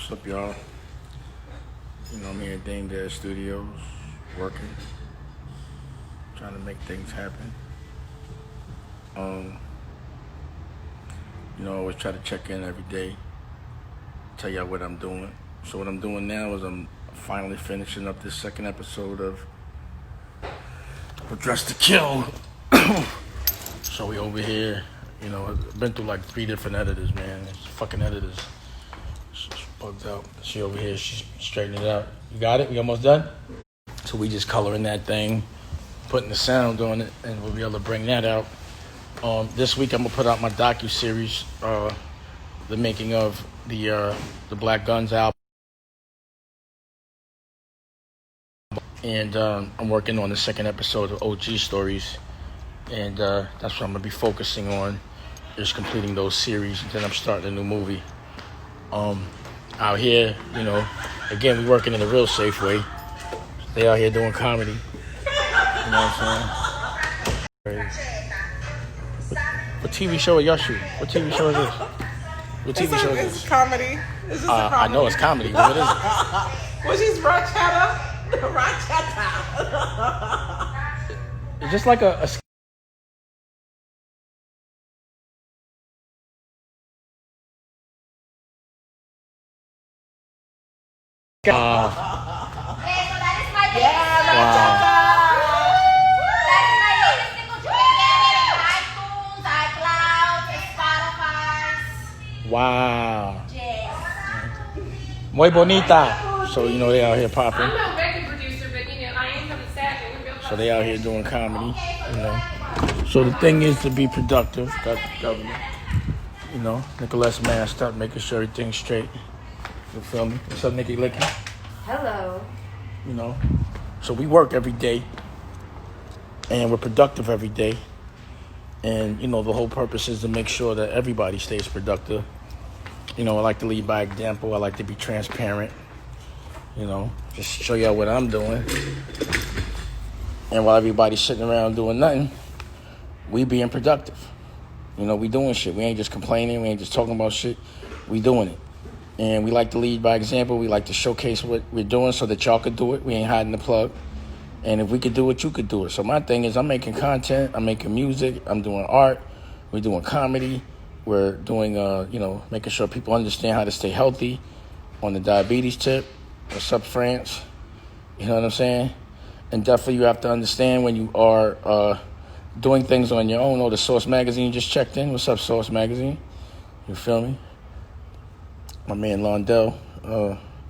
What's up, y'all? I'm here at Dame Dad Studios, working, trying to make things happen. I always try to check in every day, tell y'all what I'm doing. So what I'm doing now is I'm finally finishing up this second episode of Dress to Kill. So we over here, I've been through like 3 different editors, man. It's fucking editors. She's bugged out. She over here, she's straightening it out. You got it? We almost done? So we just coloring that thing, putting the sound on it, and we'll be able to bring that out. This week I'm gonna put out my docu-series, the making of the Black Guns album. And I'm working on the second episode of OG Stories. And that's what I'm gonna be focusing on, is completing those series. And then I'm starting a new movie. Out here, again, we working in a real safe way. They out here doing comedy. You know what I'm saying? What TV show are y'all shooting? What TV show is this? What TV show is this? It's comedy. Is this a comedy? I know it's comedy, but what is it? Well, she's Rochetta. It's just like a So that is my latest wow. That is my latest single. You can get it in iTunes, iCloud, Spotify. Wow. Yes. Muy bonita. So, they out here popping. I'm no record producer, but I am from the staff. So they out here doing comedy, So the thing is to be productive. Got the government, Nicholas masked up, making sure everything's straight. You feel me? What's up, Nikki Licky? Hello. So we work every day, and we're productive every day. And, the whole purpose is to make sure that everybody stays productive. I like to lead by example. I like to be transparent, just show y'all what I'm doing. And while everybody's sitting around doing nothing, we being productive. We doing shit. We ain't just complaining. We ain't just talking about shit. We doing it. And we like to lead by example. We like to showcase what we're doing so that y'all could do it. We ain't hiding the plug. And if we could do it, you could do it. So my thing is I'm making content. I'm making music. I'm doing art. We're doing comedy. We're doing, making sure people understand how to stay healthy on the diabetes tip. What's up, France? You know what I'm saying? And definitely you have to understand when you are doing things on your own. The Source Magazine just checked in. What's up, Source Magazine? You feel me? My man Londell,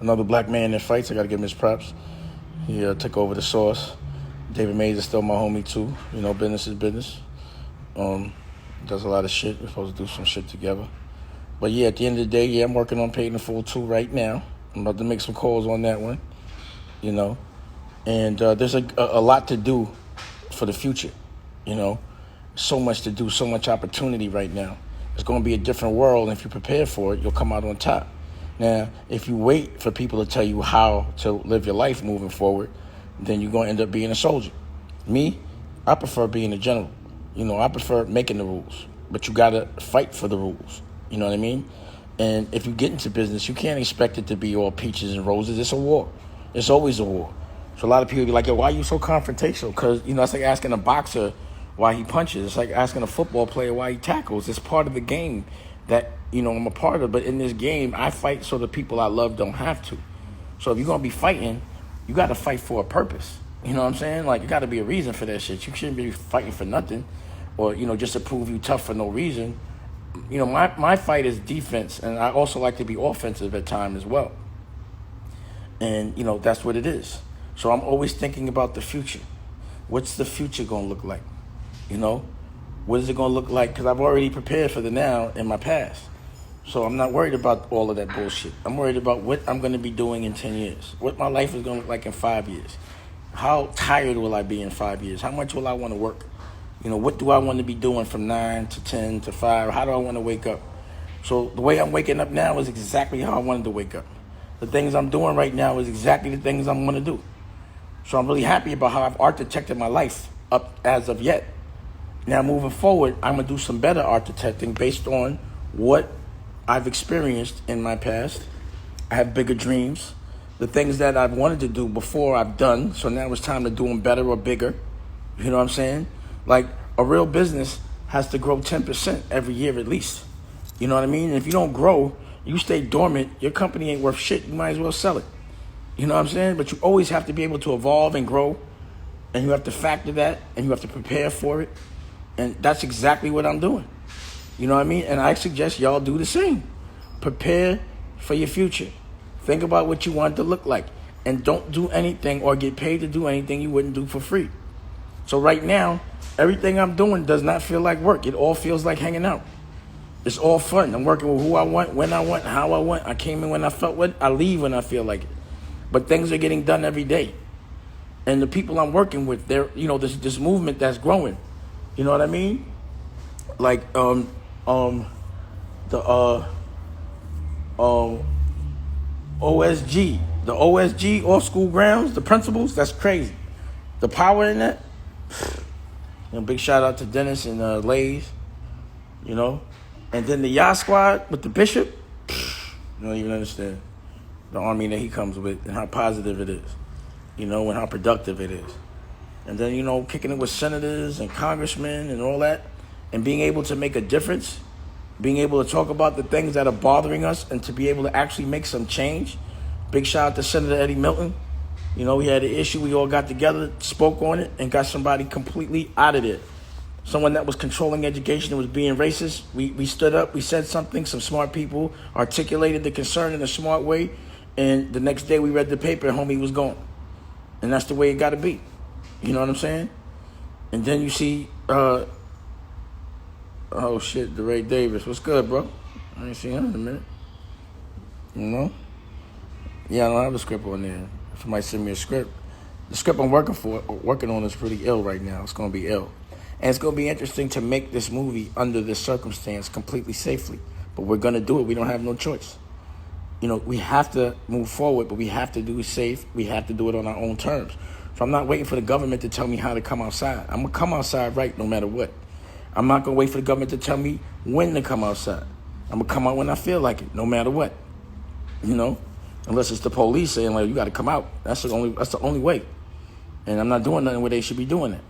another black man that fights. I got to give him his props. He took over the Source. David Mays is still my homie, too. Business is business. Does a lot of shit. We're supposed to do some shit together. But, yeah, at the end of the day, I'm working on Paid in Full 2 right now. I'm about to make some calls on that one, And there's a lot to do for the future, So much to do, so much opportunity right now. It's going to be a different world, and if you prepare for it, you'll come out on top. Now, if you wait for people to tell you how to live your life moving forward, then you're going to end up being a soldier. Me, I prefer being a general. I prefer making the rules, but you got to fight for the rules. You know what I mean? And if you get into business, you can't expect it to be all peaches and roses. It's a war. It's always a war. So a lot of people be like, yo, why are you so confrontational? Because, it's like asking a boxer why he punches. It's like asking a football player why he tackles. It's part of the game that, I'm a part of. But in this game, I fight so the people I love don't have to. So if you're going to be fighting, you got to fight for a purpose. You know what I'm saying? Like, you got to be a reason for that shit. You shouldn't be fighting for nothing or, just to prove you tough for no reason. My fight is defense, and I also like to be offensive at times as well. And, that's what it is. So I'm always thinking about the future. What's the future going to look like? What is it going to look like? Because I've already prepared for the now in my past. So I'm not worried about all of that bullshit. I'm worried about what I'm going to be doing in 10 years. What my life is going to look like in 5 years. How tired will I be in 5 years? How much will I want to work? What do I want to be doing from 9 to 10 to 5? How do I want to wake up? So the way I'm waking up now is exactly how I wanted to wake up. The things I'm doing right now is exactly the things I'm going to do. So I'm really happy about how I've architected my life up as of yet. Now, moving forward, I'm going to do some better architecting based on what I've experienced in my past I have bigger dreams. The things that I've wanted to do before, I've done. So now it's time to do them better or bigger. You know what I'm saying? Like, a real business has to grow 10% every year at least. You know what I mean? And if you don't grow, you stay dormant, your company ain't worth shit. You might as well sell it. You know what I'm saying? But you always have to be able to evolve and grow. And you have to factor that. And you have to prepare for it. And that's exactly what I'm doing. You know what I mean? And I suggest y'all do the same. Prepare for your future. Think about what you want it to look like. And don't do anything or get paid to do anything you wouldn't do for free. So right now, everything I'm doing does not feel like work. It all feels like hanging out. It's all fun. I'm working with who I want, when I want, how I want. I came in when I felt what. I leave when I feel like it. But things are getting done every day. And the people I'm working with, they're, this movement that's growing. You know what I mean? Like, the OSG, off school grounds, the principals, that's crazy. The power in that. Big shout out to Dennis and Lays, And then the Yacht Squad with the Bishop, you don't even understand the army that he comes with and how positive it is, and how productive it is. And then, kicking it with senators and congressmen and all that, and being able to make a difference, being able to talk about the things that are bothering us and to be able to actually make some change. Big shout out to Senator Eddie Milton. We had an issue, we all got together, spoke on it, and got somebody completely out of there. Someone that was controlling education and was being racist. We stood up, we said something, some smart people articulated the concern in a smart way, and the next day we read the paper and homie was gone. And that's the way it got to be. You know what I'm saying? And then you see, DeRay Davis. What's good, bro? I ain't seen him in a minute. Yeah, I don't have a script on there. If somebody send me a script. The script I'm working on is pretty ill right now. It's going to be ill. And it's going to be interesting to make this movie under this circumstance completely safely. But we're going to do it. We don't have no choice. We have to move forward, but we have to do it safe. We have to do it on our own terms. So I'm not waiting for the government to tell me how to come outside. I'm going to come outside right no matter what. I'm not going to wait for the government to tell me when to come outside. I'm going to come out when I feel like it, no matter what. Unless it's the police saying, like, you got to come out. That's the only way. And I'm not doing nothing where they should be doing it.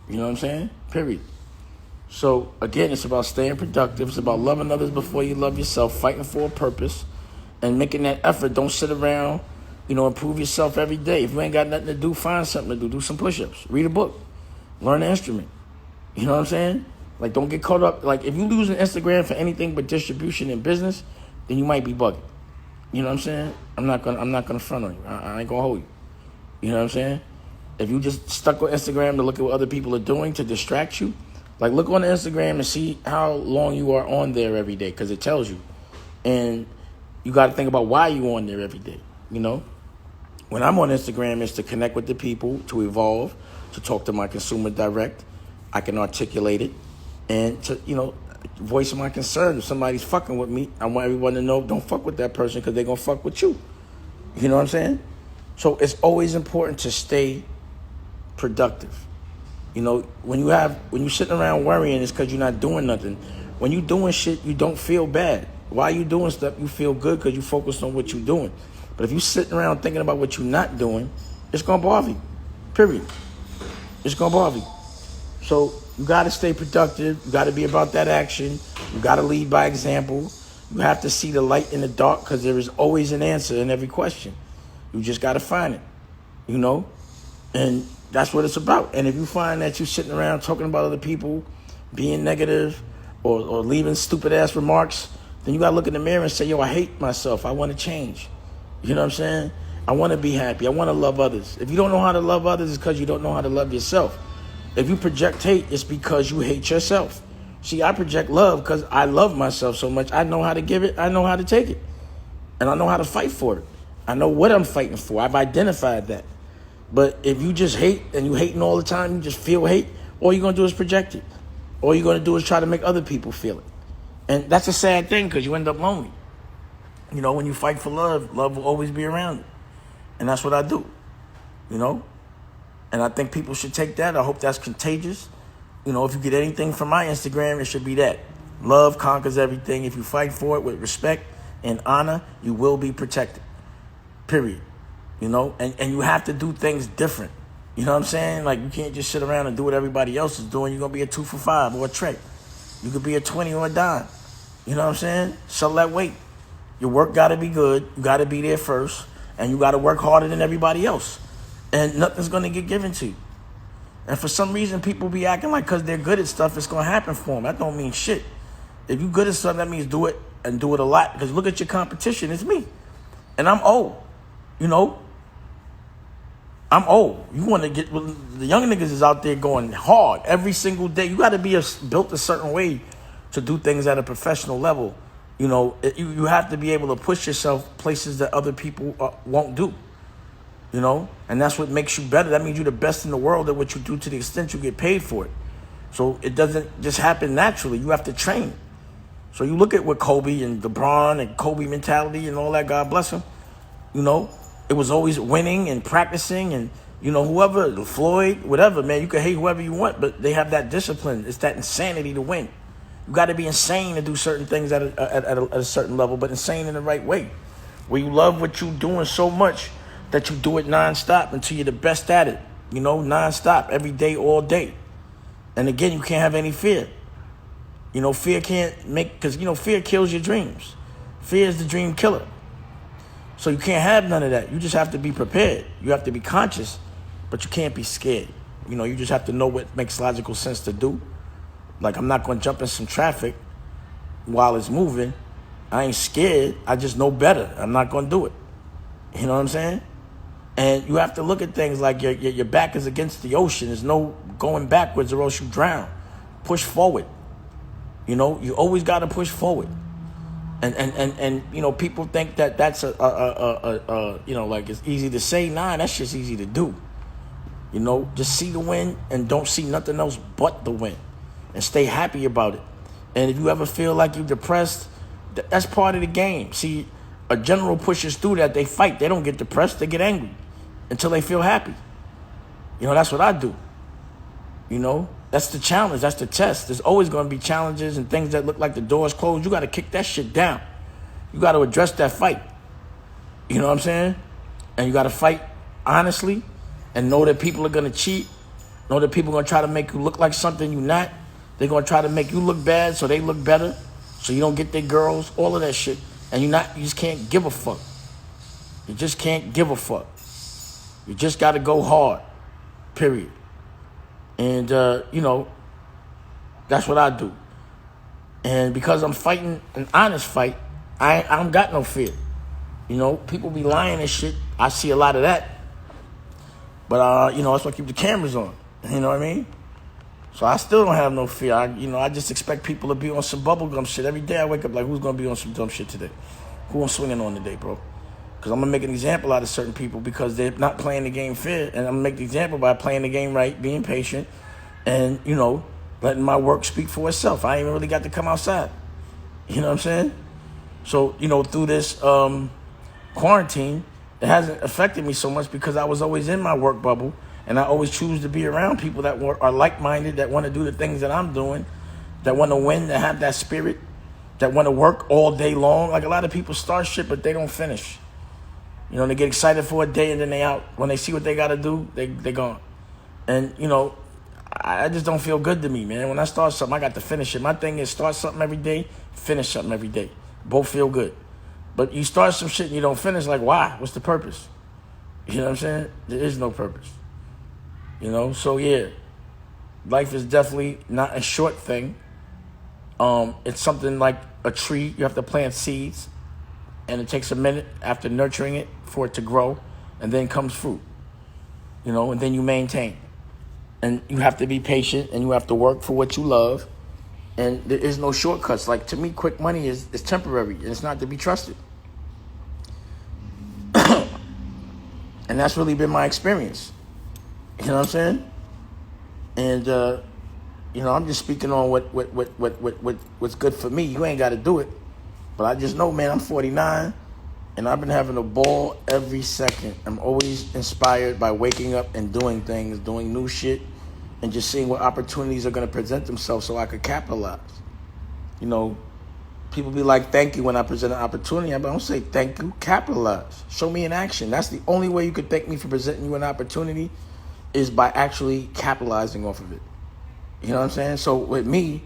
You know what I'm saying? Period. So, again, it's about staying productive. It's about loving others before you love yourself, fighting for a purpose, and making that effort. Don't sit around, improve yourself every day. If you ain't got nothing to do, find something to do. Do some push-ups. Read a book. Learn an instrument. You know what I'm saying? Like, don't get caught up. Like, if you lose an Instagram for anything but distribution in business, then you might be bugging. You know what I'm saying? I'm not gonna front on you. I ain't gonna hold you. You know what I'm saying? If you just stuck on Instagram to look at what other people are doing to distract you, like, look on Instagram and see how long you are on there every day, because it tells you. And you got to think about why you on there every day. When I'm on Instagram, it's to connect with the people, to evolve, to talk to my consumer direct. I can articulate it, and to voice my concern. If somebody's fucking with me, I want everyone to know, don't fuck with that person, because they're gonna fuck with you. You know what I'm saying? So it's always important to stay productive. When you're sitting around worrying, it's because you're not doing nothing. When you're doing shit, you don't feel bad. While you doing stuff, you feel good because you focused on what you're doing. But if you're sitting around thinking about what you're not doing, it's gonna bother you. Period. It's gonna bother you. So you gotta stay productive. You gotta be about that action. You gotta lead by example. You have to see the light in the dark, because there is always an answer in every question. You just gotta find it. And that's what it's about. And if you find that you're sitting around talking about other people, being negative, or leaving stupid ass remarks, then you gotta look in the mirror and say, yo, I hate myself. I want to change. You know what I'm saying? I want to be happy. I want to love others. If you don't know how to love others, it's because you don't know how to love yourself. If you project hate, it's because you hate yourself. See, I project love because I love myself so much. I know how to give it. I know how to take it. And I know how to fight for it. I know what I'm fighting for. I've identified that. But if you just hate and you hating all the time, you just feel hate, all you're going to do is project it. All you're going to do is try to make other people feel it. And that's a sad thing, because you end up lonely. When you fight for love, love will always be around you. And that's what I do. And I think people should take that. I hope that's contagious. If you get anything from my Instagram, it should be that. Love conquers everything. If you fight for it with respect and honor, you will be protected. period. You know, and you have to do things different. You know what I'm saying? Like, you can't just sit around and do what everybody else is doing. You're going to be a 2 for $5 or a trick. You could be a 20 or a dime. You know what I'm saying? Sell that weight. Your work got to be good. You got to be there first. And you got to work harder than everybody else. And nothing's going to get given to you. And for some reason, people be acting like because they're good at stuff, it's going to happen for them. That don't mean shit. If you're good at something, that means do it and do it a lot. Because look at your competition. It's me. And I'm old. You know? I'm old. You want to get... The young niggas is out there going hard every single day. You got to be built a certain way to do things at a professional level. You know, you have to be able to push yourself places that other people won't do. You know? And that's what makes you better. That means you're the best in the world at what you do to the extent you get paid for it. So it doesn't just happen naturally. You have to train. So you look at what Kobe and LeBron and Kobe mentality and all that, God bless him. You know, it was always winning and practicing and, you know, whoever, Floyd, whatever, man, you can hate whoever you want, but they have that discipline. It's that insanity to win. You got to be insane to do certain things at a certain level, but insane in the right way. Where you love what you're doing so much that you do it nonstop until you're the best at it. You know, nonstop, every day, all day. And again, you can't have any fear. You know, fear can't make, because, you know, fear kills your dreams. Fear is the dream killer. So you can't have none of that. You just have to be prepared. You have to be conscious, but you can't be scared. You know, you just have to know what makes logical sense to do. Like, I'm not going to jump in some traffic while it's moving. I ain't scared. I just know better. I'm not going to do it. You know what I'm saying? And you have to look at things like your back is against the ocean. There's no going backwards or else you drown. Push forward. You know, you always got to push forward. And you know, people think that that's you know, like it's easy to say. Nah, that's just easy to do. You know, just see the win and don't see nothing else but the win. And stay happy about it. And if you ever feel like you're depressed, that's part of the game. See, a general pushes through that. They fight. They don't get depressed. They get angry until they feel happy. You know, that's what I do. You know, that's the challenge. That's the test. There's always going to be challenges and things that look like the door's closed. You got to kick that shit down. You got to address that fight. You know what I'm saying? And you got to fight honestly and know that people are going to cheat. Know that people are going to try to make you look like something you're not. They're going to try to make you look bad so they look better, so you don't get their girls, all of that shit. And you just can't give a fuck. You just can't give a fuck. You just got to go hard, period. And, you know, that's what I do. And because I'm fighting an honest fight, I don't got no fear. You know, people be lying and shit. I see a lot of that. But, you know, that's why I keep the cameras on. You know what I mean? So I still don't have no fear. I just expect people to be on some bubblegum shit. Every day I wake up like, who's going to be on some dumb shit today? Who I'm swinging on today, bro? Because I'm going to make an example out of certain people because they're not playing the game fair. And I'm going to make the example by playing the game right, being patient, and, you know, letting my work speak for itself. I ain't even really got to come outside. You know what I'm saying? So, you know, through this quarantine, it hasn't affected me so much because I was always in my work bubble. And I always choose to be around people that are like-minded, that want to do the things that I'm doing, that want to win, that have that spirit, that want to work all day long. Like a lot of people start shit, but they don't finish. You know, they get excited for a day and then they out. When they see what they got to do, they gone. And, you know, I just don't feel good to me, man. When I start something, I got to finish it. My thing is start something every day, finish something every day. Both feel good. But you start some shit and you don't finish, like, why? What's the purpose? You know what I'm saying? There is no purpose. You know, so yeah, life is definitely not a short thing. It's something like a tree. You have to plant seeds, and it takes a minute after nurturing it for it to grow, and then comes fruit. You know, and then you maintain. And you have to be patient, and you have to work for what you love, and there is no shortcuts. Like, to me, quick money is temporary, and it's not to be trusted. And that's really been my experience. You know what I'm saying? And, you know, I'm just speaking on what's good for me. You ain't got to do it. But I just know, man, I'm 49, and I've been having a ball every second. I'm always inspired by waking up and doing things, doing new shit, and just seeing what opportunities are going to present themselves so I could capitalize. You know, People be like, thank you when I present an opportunity. I don't say thank you, capitalize. Show me in action. That's the only way you could thank me for presenting you an opportunity is by actually capitalizing off of it. You know what I'm saying? So with me,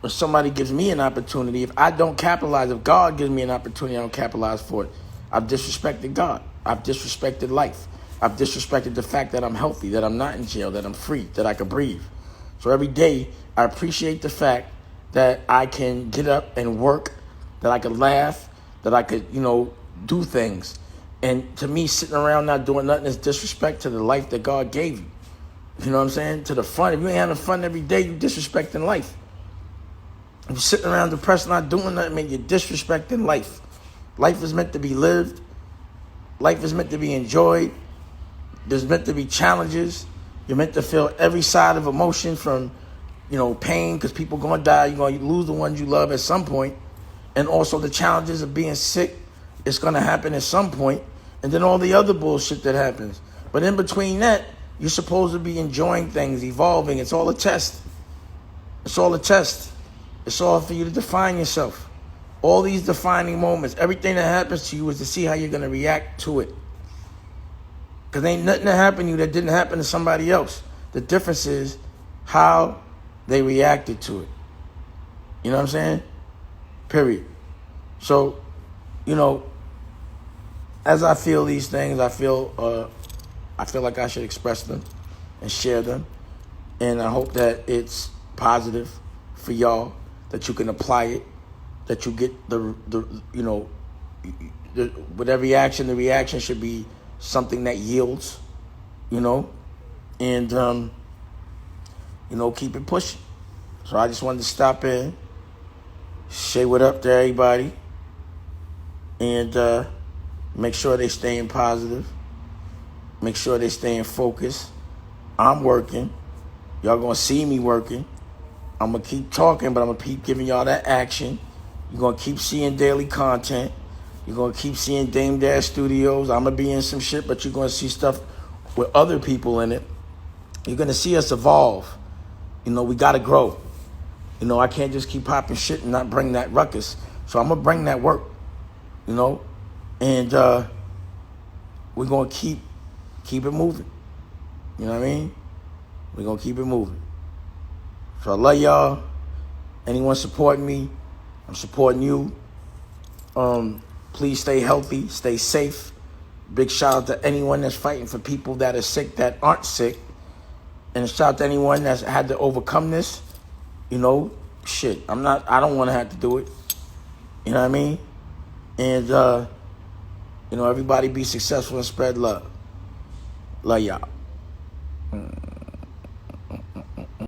when somebody gives me an opportunity, if I don't capitalize, if God gives me an opportunity, I don't capitalize for it. I've disrespected God. I've disrespected life. I've disrespected the fact that I'm healthy, that I'm not in jail, that I'm free, that I can breathe. So every day, I appreciate the fact that I can get up and work, that I could laugh, that I could, do things. And to me, sitting around not doing nothing is disrespect to the life that God gave you. You know what I'm saying? To the fun. If you ain't having fun every day, you're disrespecting life. If you're sitting around depressed, not doing nothing, man, you're disrespecting life. Life is meant to be lived. Life is meant to be enjoyed. There's meant to be challenges. You're meant to feel every side of emotion from pain, because people going to die. You're going to lose the ones you love at some point. And also the challenges of being sick. It's going to happen at some point. And then all the other bullshit that happens. But in between that, you're supposed to be enjoying things, evolving. It's all a test. It's all a test. It's all for you to define yourself. All these defining moments, everything that happens to you is to see how you're going to react to it. Because ain't nothing that happened to you that didn't happen to somebody else. The difference is how they reacted to it. You know what I'm saying? Period. So, as I feel these things, I feel like I should express them and share them. And I hope that it's positive for y'all, that you can apply it, that you get with every action, the reaction should be something that yields, and, keep it pushing. So I just wanted to stop in, say what up to everybody, and make sure they staying positive. Make sure they staying focused. I'm working. Y'all gonna see me working. I'm gonna keep talking, but I'm gonna keep giving y'all that action. You're gonna keep seeing daily content. You're gonna keep seeing Dame Dash Studios. I'm gonna be in some shit, but you're gonna see stuff with other people in it. You're gonna see us evolve. We gotta grow. I can't just keep popping shit and not bring that ruckus. So I'm gonna bring that work. And we're gonna keep it moving. You know what I mean? We're gonna keep it moving. So I love y'all. Anyone supporting me, I'm supporting you. Please stay healthy, stay safe. Big shout out to anyone that's fighting for people that are sick, that aren't sick. And shout out to anyone that's had to overcome this. I don't want to have to do it. You know what I mean? And, everybody be successful and spread love. Love y'all.